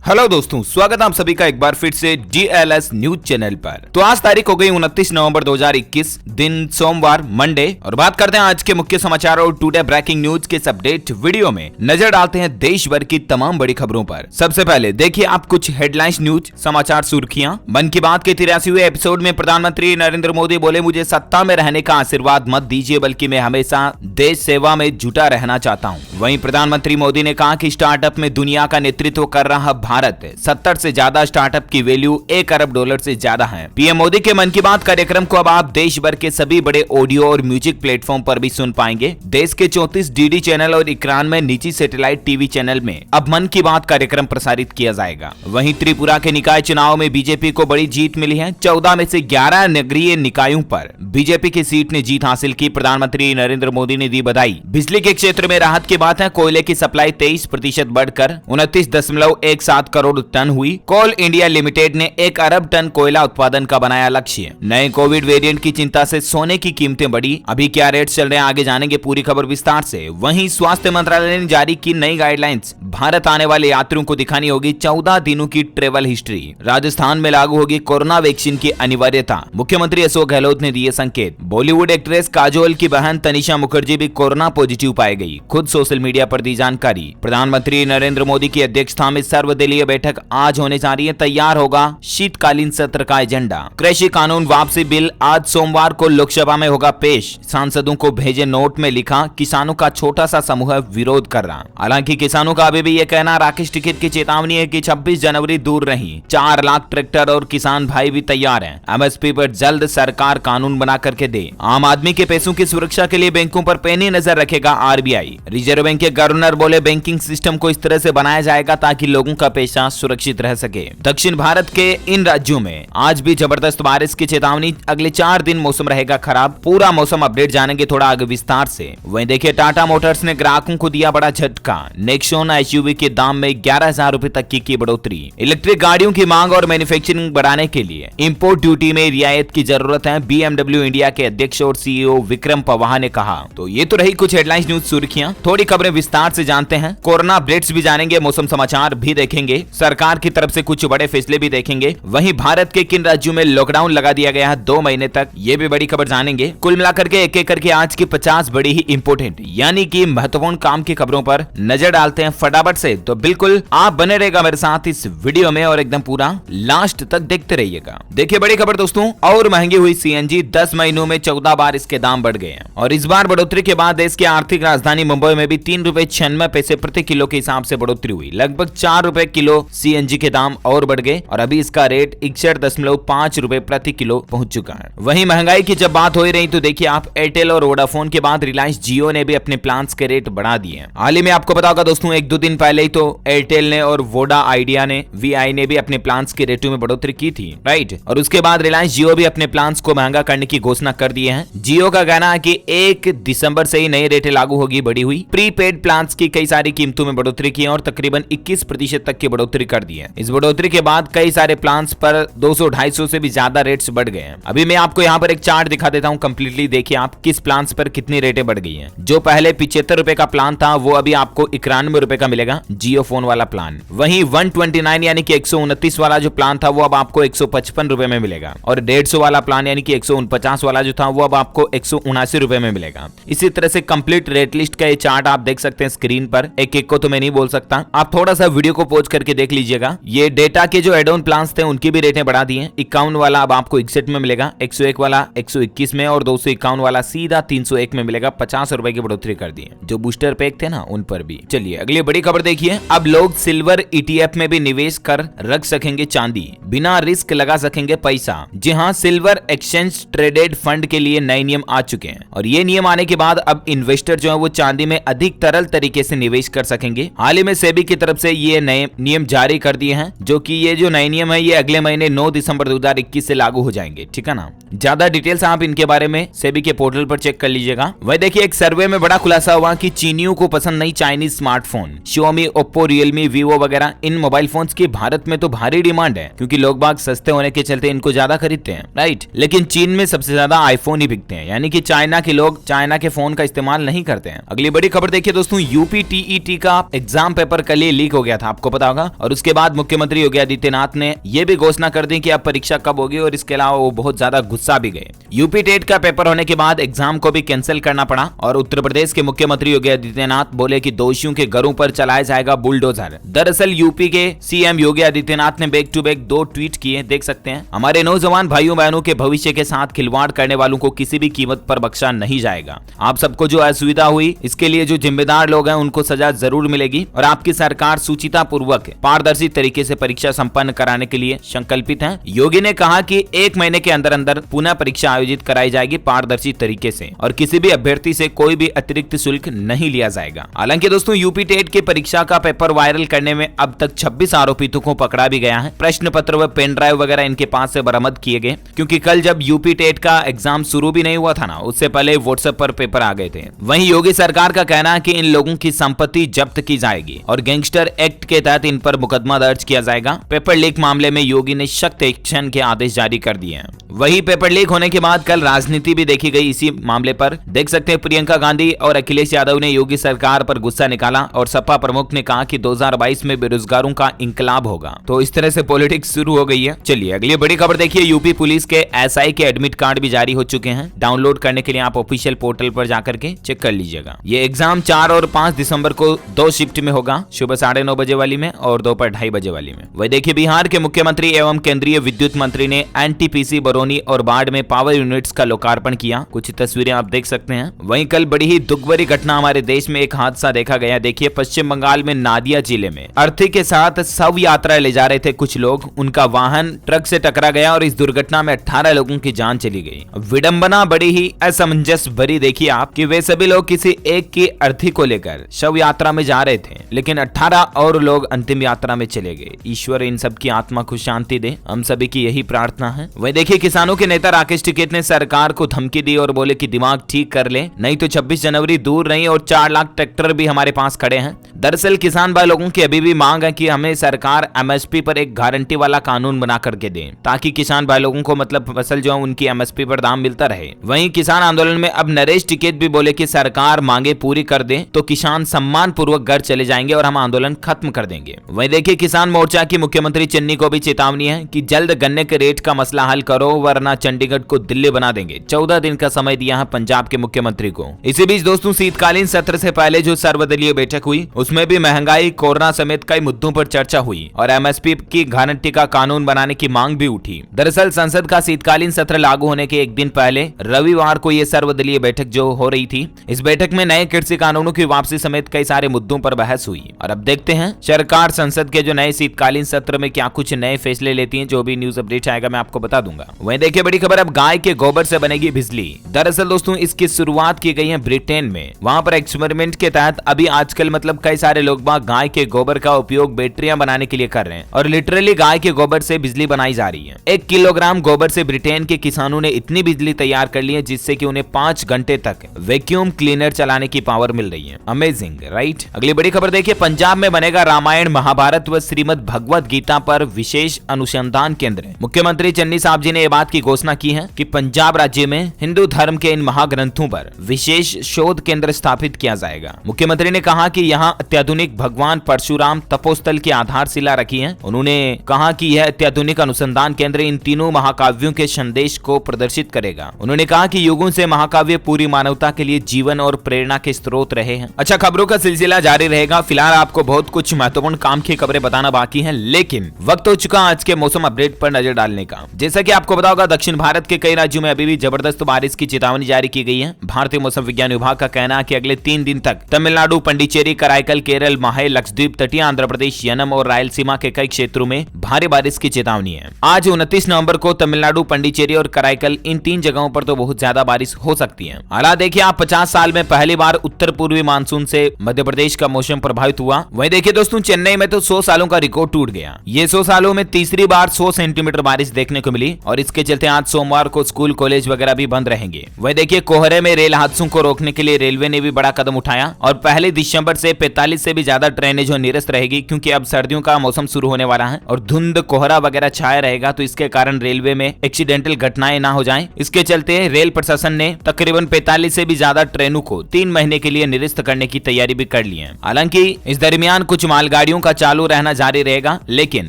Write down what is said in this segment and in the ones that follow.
Hello दोस्तों, स्वागत है आप सभी का एक बार फिर से DLS न्यूज चैनल पर। तो आज तारीख हो गई 29 नवंबर 2021, दिन सोमवार मंडे, और बात करते हैं आज के मुख्य समाचार और टुडे ब्रेकिंग न्यूज के इस अपडेट वीडियो में नजर डालते हैं देश भर की तमाम बड़ी खबरों पर। सबसे पहले देखिए आप कुछ हेडलाइंस न्यूज समाचार सुर्खियां। मन की बात के 83वें एपिसोड में प्रधानमंत्री नरेंद्र मोदी बोले, मुझे सत्ता में रहने का आशीर्वाद मत दीजिए, बल्कि मैं हमेशा देश सेवा में जुटा रहना चाहता हूँ। वहीं प्रधानमंत्री मोदी ने कहा कि स्टार्टअप में दुनिया का नेतृत्व कर रहा भारत 70 से ज्यादा स्टार्टअप की वैल्यू $1 अरब से ज्यादा है। पीएम मोदी के मन की बात कार्यक्रम को अब आप देश भर के सभी बड़े ऑडियो और म्यूजिक प्लेटफॉर्म पर भी सुन पाएंगे। देश के 34 डीडी चैनल और 91 में निजी सैटेलाइट टीवी चैनल में अब मन की बात कार्यक्रम प्रसारित किया जाएगा। वहीं त्रिपुरा के निकाय चुनाव में बीजेपी को बड़ी जीत मिली है। 14 में से 11 नगरीय निकायों पर बीजेपी की सीट ने जीत हासिल की। प्रधानमंत्री नरेंद्र मोदी ने दी बधाई। बिजली के क्षेत्र में राहत की बात है। कोयले की सप्लाई 23% बढ़कर 29.17 करोड़ टन हुई। कोल इंडिया लिमिटेड ने 1 अरब टन कोयला उत्पादन का बनाया लक्ष्य। नए कोविड वेरिएंट की चिंता से सोने की कीमतें बढ़ी। अभी क्या रेट चल रहे हैं आगे जानेंगे पूरी खबर विस्तार से। वहीं स्वास्थ्य मंत्रालय ने जारी की नई गाइडलाइंस। भारत आने वाले यात्रियों को दिखानी होगी 14 दिनों की ट्रेवल हिस्ट्री। राजस्थान में लागू होगी कोरोना वैक्सीन की अनिवार्यता। मुख्यमंत्री अशोक गहलोत ने दिए संकेत। बॉलीवुड एक्ट्रेस काजोल की बहन तनिषा मुखर्जी भी कोरोना पॉजिटिव पाई गई। खुद सोशल मीडिया पर दी जानकारी। प्रधानमंत्री नरेंद्र मोदी की अध्यक्षता में सर्वदलीय बैठक आज होने जा रही है। तैयार होगा शीतकालीन सत्र का एजेंडा। कृषि कानून वापसी बिल आज सोमवार को लोकसभा में होगा पेश। सांसदों को भेजे नोट में लिखा, किसानों का छोटा सा समूह विरोध कर रहा। हालांकि किसानों का अभी भी ये कहना, राकेश टिकैत की चेतावनी है कि 26 जनवरी दूर नहीं। 4 लाख ट्रैक्टर और किसान भाई भी तैयार हैं। MSP पर जल्द सरकार कानून बना करके दे। आम आदमी के पैसों की सुरक्षा के लिए बैंकों पर पैनी नजर रखेगा RBI। रिजर्व बैंक के गवर्नर बोले, बैंकिंग सिस्टम को इस तरह से बनाया जाएगा ताकि लोगों का पैसा सुरक्षित रह सके। दक्षिण भारत के इन राज्यों में आज भी जबरदस्त बारिश की चेतावनी। अगले 4 दिन मौसम रहेगा खराब। पूरा मौसम अपडेट जानेंगे थोड़ा आगे विस्तार से। वहीं देखिए टाटा मोटर्स ने ग्राहकों को दिया बड़ा झटका। नेक्सॉन SUV के दाम में 11,000 रुपए तक की बढ़ोतरी। इलेक्ट्रिक गाड़ियों की मांग और मैन्युफैक्चरिंग बढ़ाने के लिए इंपोर्ट ड्यूटी में रियायत की जरूरत है, BMW इंडिया के अध्यक्ष और CEO विक्रम पवार ने कहा। तो ये तो रही कुछ हेडलाइंस न्यूज सुर्खियां। थोड़ी खबरें विस्तार से जानते हैं। कोरोना अपडेट्स भी जानेंगे, मौसम समाचार भी देखेंगे, सरकार की तरफ से कुछ बड़े फैसले भी देखेंगे। वहीं भारत के किन राज्यों में लॉकडाउन लगा दिया गया है 2 महीने तक, ये भी बड़ी खबर जानेंगे। कुल मिलाकर के एक एक करके आज की 50 बड़ी ही इंपोर्टेंट यानी कि महत्वपूर्ण काम की खबरों पर नजर डालते हैं फटाफट से। तो बिल्कुल आप बने रहेगा मेरे साथ इस वीडियो में और एकदम पूरा लास्ट तक देखते रहिएगा। देखिए बड़ी खबर दोस्तों, और महंगी हुई CNG। 10 महीनों में 14 बार इसके दाम बढ़ गए हैं और इस बार बढ़ोतरी के बाद देश की आर्थिक राजधानी मुंबई में भी ₹3.96 प्रति किलो के हिसाब से बढ़ोतरी हुई। लगभग ₹4 किलो CNG के दाम और बढ़ गए और अभी इसका रेट 61.5 रुपए प्रति किलो पहुंच चुका है। वहीं महंगाई की जब बात हो ही रही तो देखिए आप एयरटेल और वोडाफोन के बाद रिलायंस जियो ने भी अपने प्लान्स के रेट बढ़ा दिए हैं। हाल ही में आपको पता होगा दोस्तों, 1-2 दिन पहले ही तो एयरटेल ने और वोडा आइडिया ने VI ने भी अपने प्लान्स के रेटों में बढ़ोतरी की थी, राइट। और उसके बाद रिलायंस जियो भी अपने प्लान्स को महंगा करने की घोषणा कर दिए हैं। जियो का कहना है कि 1 दिसंबर से ही नई रेटें लागू होगी बढ़ी हुई। प्रीपेड प्लान्स की कई सारी कीमतों में बढ़ोतरी की और तकरीबन 21% तक की बढ़ोतरी कर दी है। इस बढ़ोतरी के बाद कई सारे प्लान्स पर 200-250 से भी ज्यादा रेट्स बढ़ गए हैं। अभी मैं आपको यहाँ पर एक चार्ट दिखा देता हूँ कंप्लीटली। देखिए आप किस प्लान्स पर कितनी रेटें बढ़ गई हैं। जो पहले 75 रुपए का प्लान था वो अभी आपको 91 रुपए का मिलेगा, जियो फोन वाला प्लान। वहीं 129 यानी कि 129 वाला जो प्लान था वो अब आपको 155 रुपए में मिलेगा और 150 वाला प्लान यानी कि 149 वाला जो था वो अब आपको 179 रुपए में मिलेगा। इसी तरह से कंप्लीट रेट लिस्ट का ये चार्ट आप देख सकते हैं स्क्रीन पर। एक एक को तो मैं नहीं बोल सकता, आप थोड़ा सा वीडियो को पॉज करके देख लीजिएगा। ये डेटा के जो एड ऑन प्लान्स थे उनकी भी रेटें बढ़ा दी हैं। 51 वाला अब आपको 61 में मिलेगा, 101 वाला 121 में और 251 वाला सीधा 301 में मिलेगा। 50 रुपए की बढ़ोतरी कर दी है। जो बूस्टर पैक थे ना उन पर भी। चलिए अगली बड़ी खबर देखिए। अब लोग सिल्वर ETF में भी निवेश कर रख सकेंगे चांदी, बिना रिस्क लगा सकेंगे पैसा। जी हाँ, सिल्वर एक्सचेंज ट्रेडेड फंड के लिए नए नियम आ चुके हैं और ये नियम आने के बाद अब इन्वेस्टर जो है वो चांदी में अधिक तरल तरीके से निवेश कर सकेंगे। हाल ही में सेबी की तरफ से ये नए नियम जारी कर दिए हैं, जो कि ये जो नए नियम है ये अगले महीने 9 दिसंबर 2021 से लागू हो जाएंगे, ठीक है ना। ज्यादा डिटेल्स आप इनके बारे में सेबी के पोर्टल पर चेक कर लीजिएगा। वही देखिए एक सर्वे में बड़ा खुलासा हुआ कि चीनियों को पसंद नहीं Chinese smartphone. Xiaomi, Oppo, Realme, Vivo वगैरह इन मोबाइल फोन्स की भारत में तो भारी डिमांड है क्योंकि लोग बाग सस्ते होने के चलते इनको ज्यादा खरीदते हैं, राइट। लेकिन चीन में सबसे ज्यादा आईफोन ही बिकते हैं, यानी कि चाइना के लोग चाइना के फोन का इस्तेमाल नहीं करते हैं। अगली बड़ी खबर देखिए दोस्तों, UP TET का एग्जाम पेपर कल ही लीक हो गया था। आपको पता होगा होगा। और उसके बाद मुख्यमंत्री योगी आदित्यनाथ ने यह भी घोषणा कर दी कि अब परीक्षा कब होगी, और इसके अलावा वो बहुत ज्यादा गुस्सा भी गए। यूपी टेट का पेपर होने के बाद एग्जाम को भी कैंसिल करना पड़ा और उत्तर प्रदेश के मुख्यमंत्री योगी आदित्यनाथ बोले कि दोषियों के घरों पर चलाया जाएगा बुलडोजर। दरअसल यूपी के सीएम योगी आदित्यनाथ ने बैक टू बैक 2 ट्वीट किए, देख सकते हैं। हमारे नौजवान भाइयों बहनों के भविष्य के साथ खिलवाड़ करने वालों को किसी भी कीमत पर बख्शा नहीं जाएगा। आप सबको जो असुविधा हुई इसके लिए जो जिम्मेदार लोग हैं उनको सजा जरूर मिलेगी, और आपकी सरकार सूचिता पूर्वक पारदर्शी तरीके से परीक्षा संपन्न कराने के लिए संकल्पित है। योगी ने कहा कि 1 महीने के अंदर अंदर पुनः परीक्षा आयोजित कराई जाएगी पारदर्शी तरीके से, और किसी भी अभ्यर्थी से कोई भी अतिरिक्त शुल्क नहीं लिया जाएगा। हालांकि दोस्तों यूपी टेट की परीक्षा का पेपर वायरल करने में अब तक 26 आरोपितों को पकड़ा भी गया है। प्रश्न पत्र व पेन ड्राइव वगैरह इनके पास से बरामद किए गए, क्योंकि कल जब यूपी टेट का एग्जाम शुरू भी नहीं हुआ था ना, उससे पहले व्हाट्सएप पर पेपर आ गए थे। वहीं योगी सरकार का कहना है कि इन लोगों की संपत्ति जब्त की जाएगी और गैंगस्टर एक्ट के तहत इन पर मुकदमा दर्ज किया जाएगा। पेपर लीक मामले में योगी ने सख्त एक्शन के आदेश जारी कर दिए हैं। वही पेपर लीक होने के बाद कल राजनीति भी देखी गई इसी मामले पर। देख सकते हैं प्रियंका गांधी और अखिलेश यादव ने योगी सरकार पर गुस्सा निकाला, और सपा प्रमुख ने कहा कि 2022 में बेरोजगारों का इंकलाब होगा। तो इस तरह से पॉलिटिक्स शुरू हो गई है। चलिए अगली बड़ी खबर देखिए, यूपी पुलिस के एसआई के एडमिट कार्ड भी जारी हो चुके हैं। डाउनलोड करने के लिए आप ऑफिशियल पोर्टल पर जाकर के चेक कर लीजिएगा। ये एग्जाम 4 और 5 दिसंबर को 2 शिफ्ट में होगा, सुबह 9:30 बजे वाली में और दोपहर 2:30 बजे वाली में। वही देखिए बिहार के मुख्यमंत्री एवं केंद्रीय विद्युत मंत्री ने एनटीपीसी बरौनी और बाढ़ में पावर यूनिट्स का लोकार्पण किया। कुछ तस्वीरें आप देख सकते हैं। वहीं कल बड़ी ही दुख भरी घटना हमारे देश में एक हादसा देखा गया। देखिए पश्चिम बंगाल में नादिया जिले में अर्थी के साथ शव यात्रा ले जा रहे थे कुछ लोग, उनका वाहन ट्रक से टकरा गया और इस दुर्घटना में 18 लोगों की जान चली गई। विडंबना बड़ी ही असमंजस भरी देखिए आप कि वे सभी लोग किसी एक की अर्थी को लेकर शव यात्रा में जा रहे थे, लेकिन 18 और लोग अंतिम यात्रा में चले गए। ईश्वर इन सब की आत्मा को शांति दे, हम सभी की यही प्रार्थना है। वही देखिए किसानों के नेता राकेश टिकैत ने सरकार को धमकी दी और बोले कि दिमाग ठीक कर ले, नहीं तो 26 जनवरी दूर नहीं और 4 लाख ट्रैक्टर भी हमारे पास खड़े हैं। दरअसल किसान भाई लोगों की अभी भी मांग है कि हमें सरकार एमएसपी पर एक गारंटी वाला कानून बना करके दे, ताकि किसान भाई लोगों को मतलब फसल जो है उनकी एमएसपी पर दाम मिलता रहे। वहीं किसान आंदोलन में अब नरेश टिकैत भी बोले कि सरकार मांगे पूरी कर दे तो किसान सम्मान पूर्वक घर चले जाएंगे और हम आंदोलन खत्म कर देंगे। वहीं देखिए किसान मोर्चा की मुख्यमंत्री चन्नी को भी चेतावनी है कि जल्द गन्ने के रेट का मसला हल करो, वरना चंडीगढ़ को दिल्ली बना देंगे। 14 दिन का समय दिया है पंजाब के मुख्यमंत्री को। इसी बीच दोस्तों शीतकालीन सत्र से पहले जो सर्वदलीय बैठक हुई उसमें भी महंगाई, कोरोना समेत कई मुद्दों पर चर्चा हुई और एमएसपी की गारंटी का कानून बनाने की मांग भी उठी। दरअसल संसद का शीतकालीन सत्र लागू होने के एक दिन पहले रविवार को यह सर्वदलीय बैठक जो हो रही थी, इस बैठक में नए कृषि कानूनों की वापसी समेत कई सारे मुद्दों पर बहस हुई। और अब देखते हैं सरकार संसद के जो नए शीतकालीन सत्र में क्या कुछ नए फैसले लेती है। जो भी न्यूज अपडेट आएगा मैं आपको बता दूंगा। वहीं देखिए बड़ी खबर, अब गाय के गोबर से बनेगी बिजली। दरअसल दोस्तों इसकी शुरुआत की गई है ब्रिटेन में। वहां पर एक्सपेरिमेंट के तहत अभी आजकल मतलब कई सारे लोग गाय के गोबर का उपयोग बैटरियां बनाने के लिए कर रहे हैं और लिटरली गाय के गोबर से बिजली बनाई जा रही है। 1 किलोग्राम गोबर से ब्रिटेन के किसानों ने इतनी बिजली तैयार कर ली है जिससे कि उन्हें 5 घंटे तक वैक्यूम क्लीनर चलाने की पावर मिल रही है। Amazing right. अगली बड़ी खबर देखिए, पंजाब में बनेगा रामायण, महाभारत व श्रीमद भगवत गीता पर विशेष अनुसंधान केंद्र। मुख्यमंत्री चन्नी साहब जी ने यह बात की घोषणा की है कि पंजाब राज्य में हिंदू धर्म के इन महाग्रंथों पर विशेष शोध केंद्र स्थापित किया जाएगा। मुख्यमंत्री ने कहा कि यहाँ अत्याधुनिक भगवान परशुराम तपोस्थल की आधारशिला रखी है। उन्होंने कहा कि यह अत्याधुनिक अनुसंधान केंद्र इन तीनों महाकाव्यों के संदेश को प्रदर्शित करेगा। उन्होंने कहा कि युगों से महाकाव्य पूरी मानवता के लिए जीवन और प्रेरणा के स्रोत रहे हैं। अच्छा, खबरों का सिलसिला जारी रहेगा। फिलहाल आपको बहुत कुछ महत्वपूर्ण काम की खबरें बताना बाकी है, लेकिन वक्त हो चुका आज के मौसम अपडेट पर नजर डालने का। जैसा कि आपको पता होगा दक्षिण भारत के कई राज्यों में अभी भी जबरदस्त बारिश की चेतावनी जारी की गई है। भारतीय मौसम विज्ञान विभाग का कहना है कि अगले 3 दिन तक तमिलनाडु, पुडुचेरी, कराईकल, केरल, माहे, लक्षद्वीप, तटीय आंध्र प्रदेश, यनम और रायलसीमा के कई क्षेत्रों में भारी बारिश की चेतावनी है। आज 29 नवंबर को तमिलनाडु, पुडुचेरी और कराईकल इन 3 जगहों पर तो बहुत ज्यादा बारिश हो सकती है। हालांकि देखिए आप 50 साल में पहली बार उत्तर पूर्वी मानसून से मध्य प्रदेश का मौसम प्रभावित हुआ। वहीं देखिए दोस्तों चेन्नई में तो 100 सालों का रिकॉर्ड टूट गया। ये 100 सालों में तीसरी बार 100 सेंटीमीटर बारिश देखने को मिली और इसके चलते आज सोमवार को स्कूल, कॉलेज वगैरह भी बंद रहेंगे। वहीं देखिए कोहरे में रेल हादसों को रोकने के लिए रेलवे ने भी बड़ा कदम उठाया और पहले दिसंबर से 45 से भी ज्यादा ट्रेनें जो निरस्त रहेगी, क्योंकि अब सर्दियों का मौसम शुरू होने वाला है और धुंध, कोहरा वगैरह छाया रहेगा, तो इसके कारण रेलवे में एक्सीडेंटल घटनाएं ना हो जाएं। इसके चलते रेल प्रशासन ने तकरीबन 45 से भी ज्यादा ट्रेनों को 3 महीने के लिए निरस्त करने की तैयारी भी कर ली है। हालांकि इस दरमियान कुछ मालगाड़ियों का चालू रहना जारी रहेगा, लेकिन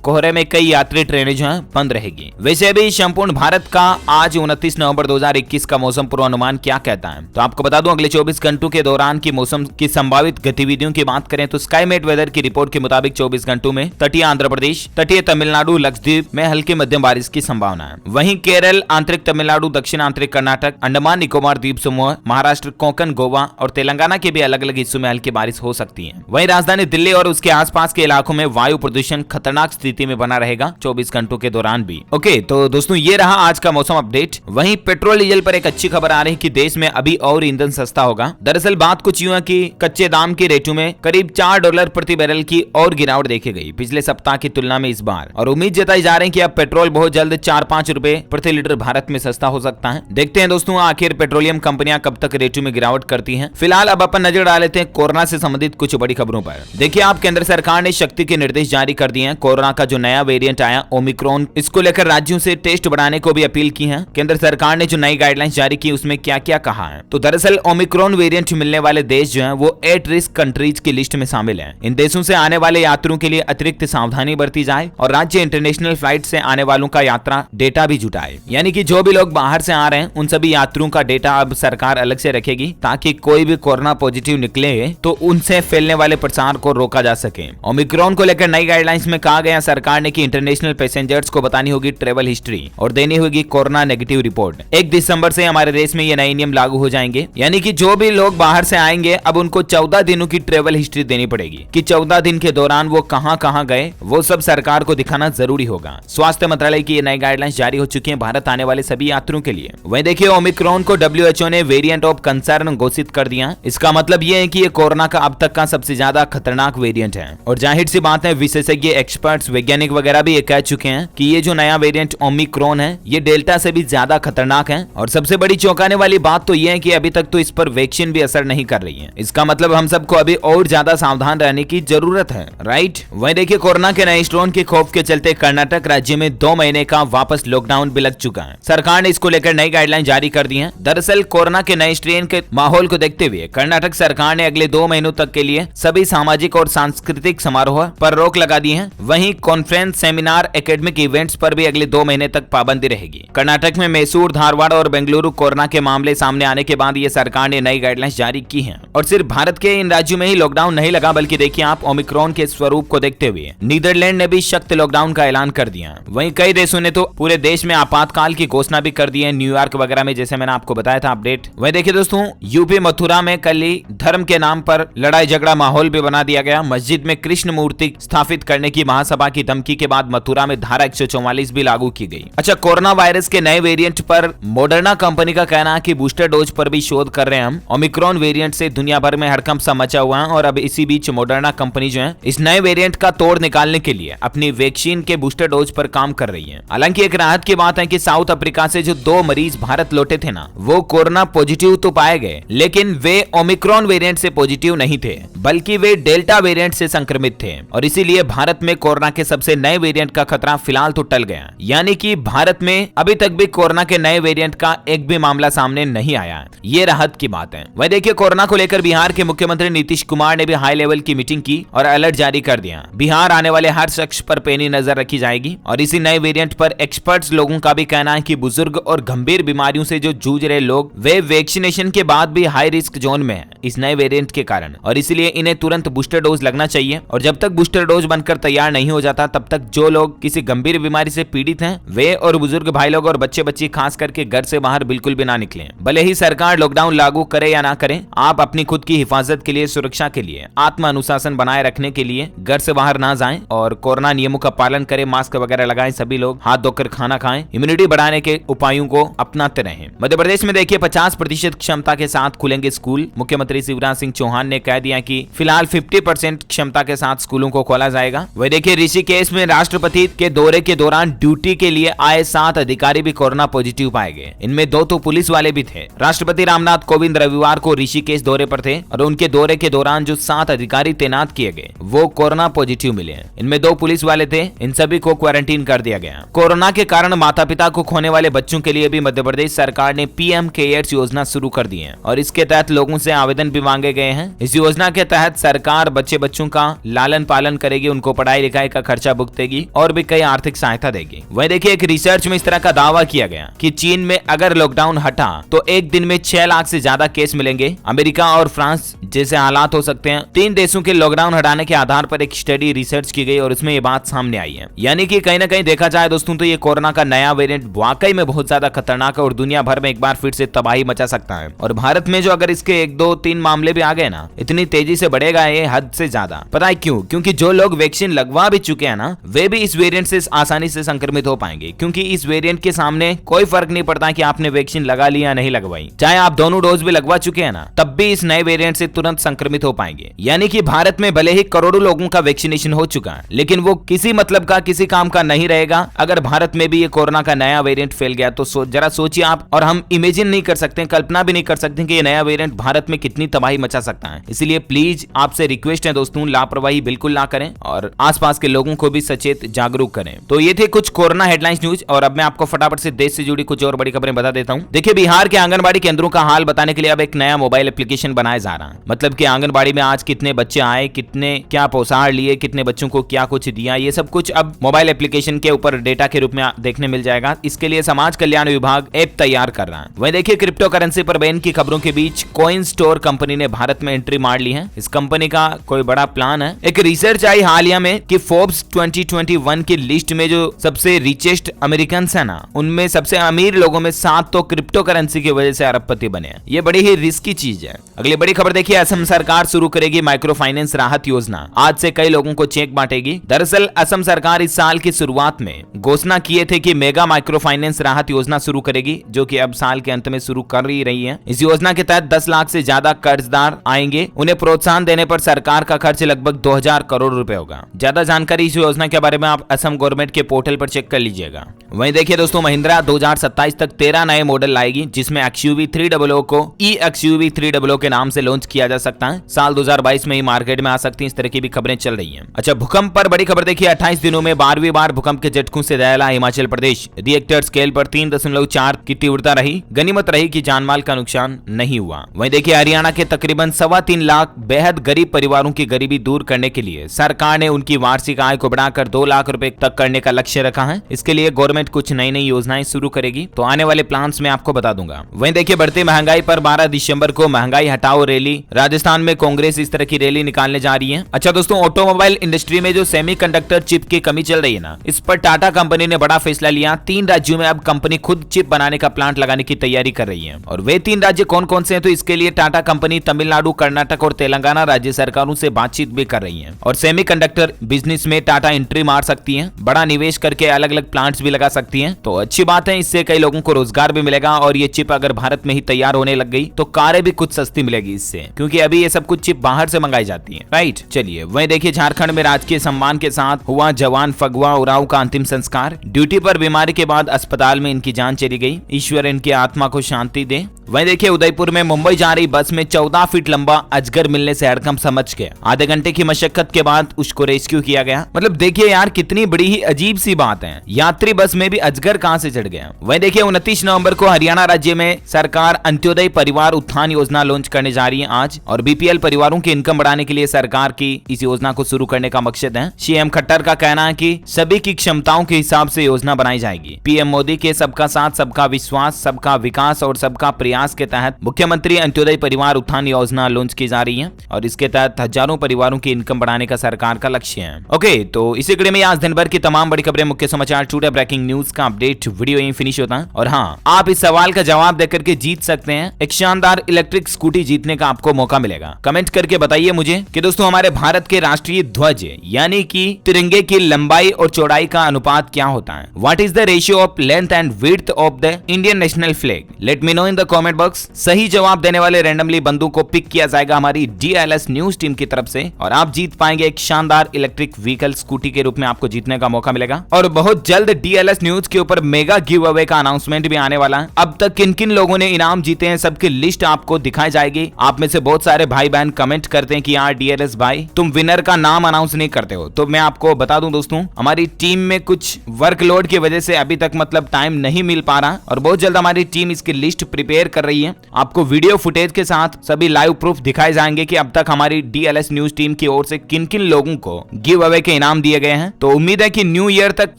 कोहरे में कई यात्री ट्रेनें जो है बंद रहेगी। वैसे भी संपूर्ण भारत का आज 29 नवंबर 2021 का मौसम पूर्वानुमान क्या कहता है, तो आपको बता दूं अगले 24 घंटों के दौरान की मौसम की संभावित गतिविधियों की बात करें तो स्काईमेट वेदर की रिपोर्ट के मुताबिक 24 घंटों में तटीय आंध्र प्रदेश, तटीय तमिलनाडु, लक्षद्वीप में हल्की मध्यम बारिश की संभावना है। वहीं केरल, आंतरिक तमिलनाडु, दक्षिण आंतरिक कर्नाटक, अंडमान निकोबार द्वीप समूह, महाराष्ट्र, कोंकण, गोवा और तेलंगाना के भी अलग अलग हिस्सों में हल्की बारिश हो सकती है। वहीं राजधानी दिल्ली और उसके आसपास के इलाकों में वायु प्रदूषण खतरनाक स्थिति में बना रहेगा 24 घंटों के दौरान भी। ओके, तो दोस्तों ये रहा आज का मौसम अपडेट। वहीं पेट्रोल डीजल पर एक अच्छी खबर आ रही है कि देश में अभी और ईंधन सस्ता होगा। दरअसल बात कुछ यूं है कि कच्चे दाम के रेटों में करीब $4 प्रति बैरल की और गिरावट देखी गई पिछले सप्ताह की तुलना में इस बार, और उम्मीद जताई जा रही है कि अब पेट्रोल बहुत जल्द 4-5 रुपए प्रति लीटर भारत में सस्ता हो सकता है। देखते हैं दोस्तों आखिर पेट्रोलियम कंपनियां कब तक रेटों में गिरावट करती हैं। फिलहाल अब अपन नजर डाल लेते हैं कोरोना से संबंधित कुछ बड़ी खबरों पर। देखिए, आप केंद्र सरकार ने शक्ति के निर्देश जारी कर दिए हैं। कोरोना का जो नया वेरिएंट आया ओमिक्रॉन, इसको लेकर राज्यों से टेस्ट बढ़ाने को भी अपील की है। केंद्र सरकार ने जो नई गाइडलाइंस जारी की उसमें क्या क्या कहा है, तो दरअसल ओमिक्रॉन वेरिएंट मिलने वाले देश जो हैं वो एट रिस्क कंट्रीज की लिस्ट में शामिल हैं। इन देशों से आने वाले यात्रियों के लिए अतिरिक्त सावधानी बरती जाए और राज्य इंटरनेशनल फ्लाइट से आने वालों का यात्रा डेटा भी जुटाए। यानी कि जो भी लोग बाहर से आ रहे हैं उन सभी यात्रियों का डेटा अब सरकार अलग से रखेगी ताकि कोई भी कोरोना पॉजिटिव निकले तो उनसे फैलने वाले प्रसार को रोका जा सके। ओमिक्रॉन को लेकर नई गाइडलाइंस में कहा गया सरकार ने कि इंटरनेशनल पैसेंजर्स को बतानी होगी ट्रेवल हिस्ट्री और देनी होगी कोरोना नेगेटिव रिपोर्ट। 1 दिसंबर से हमारे देश में ये नए नियम लागू हो जाएंगे, यानी कि जो भी लोग बाहर से आएंगे अब उनको 14 दिनों की ट्रेवल हिस्ट्री देनी पड़ेगी कि 14 दिन के दौरान वो कहां गए, वो सब सरकार को दिखाना जरूरी होगा। स्वास्थ्य मंत्रालय की ये नई गाइडलाइंस जारी हो चुकी है भारत आने वाले सभी यात्रियों के लिए। वहीं देखिए, ओमिक्रॉन को WHO ने वेरिएंट ऑफ कंसर्न घोषित कर दिया। इसका मतलब ये है कि ये कोरोना का अब तक का सबसे ज्यादा खतरनाक वेरिएंट है, और जाहिर सी बात है विशेषज्ञ, एक्सपर्ट्स, वैज्ञानिक वगैरह भी ये कह चुके हैं कि ये जो नया वेरिएंट ओमिक्रॉन है ये डेल्टा से भी ज्यादा खतरनाक है। और सबसे बड़ी चौंकाने वाली बात तो ये है कि अभी तक तो इस पर वैक्सीन भी असर नहीं कर रही है। इसका मतलब हम सबको अभी और ज्यादा सावधान रहने की जरूरत है, राइट। वहीं देखिए, कोरोना के नए स्ट्रेन के खौफ के चलते कर्नाटक राज्य में 2 महीने का वापस लॉकडाउन भी लग चुका है। सरकार ने इसको लेकर नई गाइडलाइन जारी कर दी है। दरअसल कोरोना के नए स्ट्रेन के माहौल को देखते हुए कर्नाटक सरकार ने अगले 2 महीनों तक के लिए सभी सामाजिक और सांस्कृतिक समारोह पर रोक लगा दी है। वहीं कॉन्फ्रेंस, सेमिनार, एकेडमिक इवेंट्स पर भी अगले 2 महीने तक पाबंदी रहेगी। कर्नाटक में मैसूर, धारवाड़ और बेंगलुरु कोरोना के मामले सामने आने के बाद ये सरकार ने नई गाइडलाइंस जारी की है। और सिर्फ भारत के इन राज्यों में ही लॉकडाउन नहीं लगा, बल्कि देखिए आप ओमिक्रॉन के स्वरूप को देखते हुए नीदरलैंड ने भी सख्त लॉकडाउन का ऐलान कर दिया। वहीं कई देशों ने तो पूरे देश में आपातकाल की घोषणा भी कर दी है, न्यूयॉर्क वगैरह में, जैसे मैंने आपको बताया था अपडेट। वहीं देखिए दोस्तों, यूपी मथुरा में कल ही धर्म के नाम पर लड़ाई झगड़ा माहौल भी बना दिया गया। मस्जिद में कृष्ण मूर्ति स्थापित करने की महासभा की धमकी के बाद मथुरा में धारा 144 भी लागू की गई। अच्छा, कोरोना वायरस के नए वेरिएंट पर मॉडर्ना कंपनी का कहना है कि बूस्टर डोज पर भी शोध कर रहे हैं हम। ओमिक्रॉन वेरिएंट से दुनिया भर में हड़कंप सा मचा हुआ है और अब इसी बीच मॉडर्ना कंपनी जो है इस नए वेरिएंट का तोड़ निकालने के लिए अपनी वैक्सीन के बूस्टर डोज पर काम कर रही है। हालांकि एक राहत की बात है कि साउथ अफ्रीका से जो 2 मरीज भारत लौटे थे ना, वो कोरोना पॉजिटिव तो पाए गए, लेकिन वे ओमिक्रॉन वेरिएंट से पॉजिटिव नहीं थे, बल्कि वे डेल्टा वेरिएंट से संक्रमित थे। और इसीलिए भारत में कोरोना के सबसे नए वेरिएंट का खतरा फिलहाल तो टल गया, यानी कि भारत में अभी तक भी कोरोना के नए वेरिएंट का एक भी मामला सामने नहीं आया। ये राहत की बात है। वही देखिए, कोरोना को लेकर बिहार के मुख्यमंत्री नीतीश कुमार ने भी हाई लेवल की मीटिंग की और अलर्ट जारी कर दिया। बिहार आने वाले हर शख्स पर पैनी नजर रखी जाएगी और इसी नए वेरिएंट पर एक्सपर्ट्स लोगों का भी कहना है कि बुजुर्ग और गंभीर बीमारियों से जो जूझ रहे लोग, वे वैक्सीनेशन के बाद भी हाई रिस्क जोन में है इस नए वेरिएंट के कारण, और इसलिए इन्हें तुरंत बूस्टर डोज लगना चाहिए। और जब तक बूस्टर डोज बनकर तैयार नहीं हो जाता, तब तक जो लोग किसी गंभीर बीमारी से पीड़ित हैं, वे और बुजुर्ग भाई लोग और बच्चे बच्ची खास करके घर से बाहर बिल्कुल भी ना निकलें। भले ही सरकार लॉकडाउन लागू करे या ना करे, आप अपनी खुद की हिफाजत के लिए, सुरक्षा के लिए, आत्म अनुशासन बनाए रखने के लिए घर से बाहर ना जाएं और कोरोना नियमों का पालन करें, मास्क वगैरह लगाएं, सभी लोग हाथ धोकर खाना खाएं, इम्यूनिटी बढ़ाने के उपायों को अपनाते रहें। मध्य प्रदेश में देखिए 50% क्षमता के साथ खुलेंगे स्कूल। मुख्यमंत्री शिवराज सिंह चौहान ने कह दिया कि फिलहाल 50% क्षमता के साथ स्कूलों को खोला जाएगा। वही देखिए, ऋषिकेश में राष्ट्रपति के दौरे के दौरान ड्यूटी के लिए आए 7 अधिकारी भी कोरोना पॉजिटिव पाए गए। इनमें 2 तो पुलिस वाले भी थे। राष्ट्रपति रामनाथ कोविंद रविवार को ऋषिकेश दौरे पर थे और उनके दौरे के दौरान जो 7 अधिकारी तैनात किए गए वो कोरोना पॉजिटिव मिले। इनमें 2 पुलिस वाले थे। इन सभी को क्वारंटीन कर दिया गया। कोरोना के कारण माता पिता को खोने वाले बच्चों के लिए भी मध्य प्रदेश सरकार ने PM केयर्स योजना शुरू कर दी है और इसके तहत लोगों से आवेदन आवेदन भी मांगे गए हैं। इस योजना के तहत सरकार बच्चों का लालन पालन करेगी, उनको पढ़ाई लिखाई का खर्चा भुगतेगी और भी कई आर्थिक सहायता देगी। वही देखिए एक रिसर्च में इस तरह का दावा किया गया कि चीन में अगर लॉकडाउन हटा तो एक दिन में 6 लाख से ज्यादा केस मिलेंगे। अमेरिका और फ्रांस जैसे हालात हो सकते हैं। 3 देशों के लॉकडाउन हटाने के आधार पर एक स्टडी रिसर्च की गई और उसमें ये बात सामने आई है। यानी कि कहीं ना कहीं देखा जाए दोस्तों तो ये कोरोना का नया वेरिएंट वाकई में बहुत ज्यादा खतरनाक है और दुनिया भर में एक बार फिर से तबाही मचा सकता है। और भारत में जो अगर इसके 1, 2, 3 मामले भी आ गए ना, इतनी तेजी से बढ़ेगा ये हद से ज्यादा। पता है क्यों? क्योंकि जो लोग वैक्सीन लगवा भी चुके हैं ना, वे भी इस वेरिएंट से आसानी से संक्रमित हो पाएंगे, क्योंकि इस वेरिएंट के सामने कोई फर्क नहीं पड़ता कि आपने वैक्सीन लगा ली या नहीं लगवाई। चाहे आप दोनों डोज भी लगवा चुके हैं ना, तब भी इस नए वेरिएंट से तुरंत संक्रमित हो पाएंगे। यानी कि भारत में भले ही करोड़ों लोगों का वैक्सीनेशन हो चुका है, लेकिन वो किसी मतलब का, किसी काम का नहीं रहेगा अगर भारत में भी ये कोरोना का नया वेरिएंट फैल गया तो जरा सोचिए आप। और हम इमेजिन नहीं कर सकते, कल्पना भी नहीं कर सकते कि ये नया वेरिएंट भारत में कितनी तबाही मचा सकता है। इसलिए प्लीज आपसे रिक्वेस्ट है दोस्तों, लापरवाही बिल्कुल ना करें और आसपास के लोगों को भी सचेत जागरूक करें। तो ये थे कुछ कोरोना हेडलाइंस न्यूज और अब मैं आपको फटाफट से देश से जुड़ी कुछ और बड़ी खबरें बता देता हूँ। देखिए बिहार के आंगनबाड़ी केंद्रों का हाल बताने के लिए अब एक नया मोबाइल एप्लीकेशन बनाया जा रहा है। मतलब कि आंगनबाड़ी में आज कितने बच्चे आए, कितने क्या पोषाहार लिए, कितने बच्चों को क्या कुछ दिया, ये सब कुछ अब मोबाइल एप्लीकेशन के ऊपर डेटा के रूप में देखने मिल जाएगा। इसके लिए समाज कल्याण विभाग ऐप तैयार कर रहा है। वहीं देखिए क्रिप्टो करेंसी पर बैन की खबरों के बीच कॉइन स्टोर कंपनी ने भारत में एंट्री मार ली है। इस कंपनी का कोई बड़ा प्लान है। एक रिसर्च आई हालिया में कि फोर्ब्स 2021 की लिस्ट में जो सबसे रिचेस्ट अमेरिकन है ना, उनमें सबसे अमीर लोगों में 7 तो क्रिप्टो करेंसी की वजह से अरबपति बने हैं। ये बड़ी ही रिस्की चीज है। अगली बड़ी खबर देखिए, असम सरकार शुरू करेगी माइक्रो फाइनेंस राहत योजना। आज से कई लोगों को चेक बांटेगी। दरअसल असम सरकार इस साल की शुरुआत में घोषणा किए थे कि मेगा माइक्रो फाइनेंस राहत योजना शुरू करेगी, जो कि अब साल के अंत में शुरू कर ही रही है। इस योजना के तहत 10 लाख से ज्यादा कर्जदार आएंगे। उन्हें प्रोत्साहन देने पर सरकार का खर्च लगभग 2000 करोड़ रुपए होगा। ज्यादा जानकारी इस योजना के बारे में आप असम गवर्नमेंट के पोर्टल पर चेक कर लीजिएगा। वहीं देखिए दोस्तों, महिंद्रा 2027 तक 13 नए मॉडल लाएगी, जिसमें XUV 300 को eXUV 300 के नाम से लॉन्च किया जा सकता है। साल 2022 में ही मार्केट में आ सकती है। इस तरह की भी खबरें चल रही हैं। अच्छा, भूकंप पर बड़ी खबर देखिए, 28 दिनों में 12वीं बार भूकंप के झटकों से दहला हिमाचल प्रदेश। रिएक्टर स्केल पर 3.4 की तीव्रता रही। गनीमत रही कि जानमाल का नुकसान नहीं हुआ। वहीं देखिए हरियाणा के तकरीबन 3.25 लाख बेहद गरीब परिवारों की गरीबी दूर करने के लिए सरकार ने उनकी वार्षिक आय को बढ़ाकर 2 लाख रुपए तक करने का लक्ष्य रखा है। इसके लिए गवर्नमेंट कुछ नई नई योजनाएं शुरू करेगी, तो आने वाले प्लान्स में आपको बता दूंगा। वहीं देखिए बढ़ती महंगाई पर 12 दिसंबर को महंगाई हटाओ रैली। राजस्थान में कांग्रेस इस तरह की रैली निकालने जा रही है। अच्छा दोस्तों, ऑटोमोबाइल इंडस्ट्री में जो सेमीकंडक्टर चिप की कमी चल रही है ना, इस पर टाटा कंपनी ने बड़ा फैसला लिया। 3 राज्यों में अब कंपनी खुद चिप बनाने का प्लांट लगाने की तैयारी कर रही है। और वे 3 राज्य कौन कौन से हैं? तो इसके लिए टाटा कंपनी तमिलनाडु, कर्नाटक और तेलंगाना राज्य सरकारों से बातचीत भी कर रही है। और सेमीकंडक्टर बिजनेस में टाटा एंट्री मार सकती है, बड़ा निवेश करके अलग अलग प्लांट्स भी लगा सकती है। तो अच्छी बात है, इससे कई लोगों को रोजगार भी मिलेगा। और ये चिप अगर भारत में ही तैयार होने लग गई तो कारें भी कुछ सस्ती मिलेगी इससे, क्योंकि अभी ये सब कुछ चिप बाहर से मंगाई जाती है। राइट, चलिए वहीं देखिए झारखंड में राजकीय सम्मान के साथ हुआ जवान फगुआ उरांव का अंतिम संस्कार। ड्यूटी पर बीमारी के बाद अस्पताल में इनकी जान चली गई। ईश्वर इनकी आत्मा को शांति दे। वहीं देखिए उदयपुर में मुंबई जा रही बस में 14 फीट लंबा अजगर मिलने से हड़कंप समझ गया। आधे घंटे की मशक्कत के बाद उसको रेस्क्यू किया गया। मतलब देखिए यार, कितनी बड़ी ही अजीब सी बात है, यात्री बस में भी अजगर कहां से चढ़ गया। वहीं देखिए 29 नवंबर को हरियाणा राज्य में सरकार अंत्योदय परिवार उत्थान योजना लॉन्च करने जा रही है आज। और BPL परिवारों की इनकम बढ़ाने के लिए सरकार की इस योजना को शुरू करने का मकसद है। CM खट्टर का कहना है कि सभी की क्षमताओं के हिसाब से योजना बनाई जाएगी। PM मोदी के सबका साथ, सबका विश्वास, सबका विकास और सबका प्रयास के तहत मुख्यमंत्री अंत्योदय परिवार उत्थान योजना लॉन्च की जा रही है। और इसके तहत हजारों परिवारों की इनकम बढ़ाने का सरकार का लक्ष्य है। ओके, तो इसी कड़ी में आज दिन भर की तमाम बड़ी खबरें, मुख्य समाचार, टुडे ब्रेकिंग न्यूज का अपडेट वीडियो यहीं फिनिश होता है। और हाँ, आप इस सवाल का जवाब देकर के जीत सकते हैं। एक शानदार इलेक्ट्रिक स्कूटी जीतने का आपको मौका मिलेगा। कमेंट करके बताइए मुझे कि दोस्तों हमारे भारत के राष्ट्रीय ध्वज यानी कि तिरंगे की लंबाई और चौड़ाई का अनुपात क्या होता है। What is the ratio of length and width of the Indian national flag. Let me know in the comment box. सही जवाब देने वाले रैंडमली बंदों को पिक किया जाएगा हमारी DLS न्यूज टीम की तरफ से, और आप जीत पाएंगे एक शानदार इलेक्ट्रिक व्हीकल स्कूटी के रूप में आपको जीतने का मौका मिलेगा। और बहुत जल्द DLS न्यूज के ऊपर मेगा गिव अवे का अनाउंसमेंट भी आने वाला है। अब तक किन किन लोगों ने इनाम जीते हैं सबकी लिस्ट आपको दिखाई जाएगी। आप में से बहुत सारे भाई बहन कमेंट करते हैं कि यार DLS भाई तुम विनर का नाम अनाउंस नहीं करते हो। तो मैं आपको बता दूं दोस्तों, हमारी टीम में कुछ वर्कलोड की वजह से अभी तक मतलब टाइम नहीं मिल पा रहा, और बहुत जल्द हमारी टीम इसकी लिस्ट प्रिपेयर कर रही है। आपको वीडियो फुटेज के साथ सभी लाइव प्रूफ दिखाए जाएंगे कि अब तक हमारी DLS न्यूज टीम की ओर से किन किन लोगों को गिव अवे के इनाम दिए गए हैं। तो उम्मीद है कि न्यू ईयर तक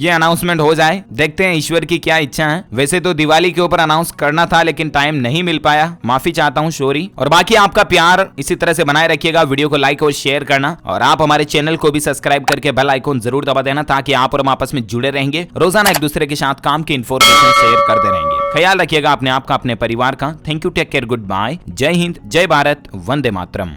ये अनाउंसमेंट हो जाए। देखते हैं ईश्वर की क्या इच्छा है। वैसे तो दिवाली के ऊपर अनाउंस करना था लेकिन टाइम नहीं मिल पाया, माफी चाहता हूँ, सॉरी। और बाकी आपका प्यार इसी तरह से बनाए रखिएगा, वीडियो को लाइक और शेयर करना, और आप हमारे चैनल को भी सब्सक्राइब करके बेल आइकन जरूर दबा देना ताकि आप और हम आपस में जुड़े रहेंगे, रोजाना एक दूसरे के साथ काम की इंफॉर्मेशन शेयर करते रहेंगे। ख्याल रखिएगा अपने आप का, अपने परिवार का। Thank you, take care, good bye, जय हिंद, जय भारत, वंदे मातरम।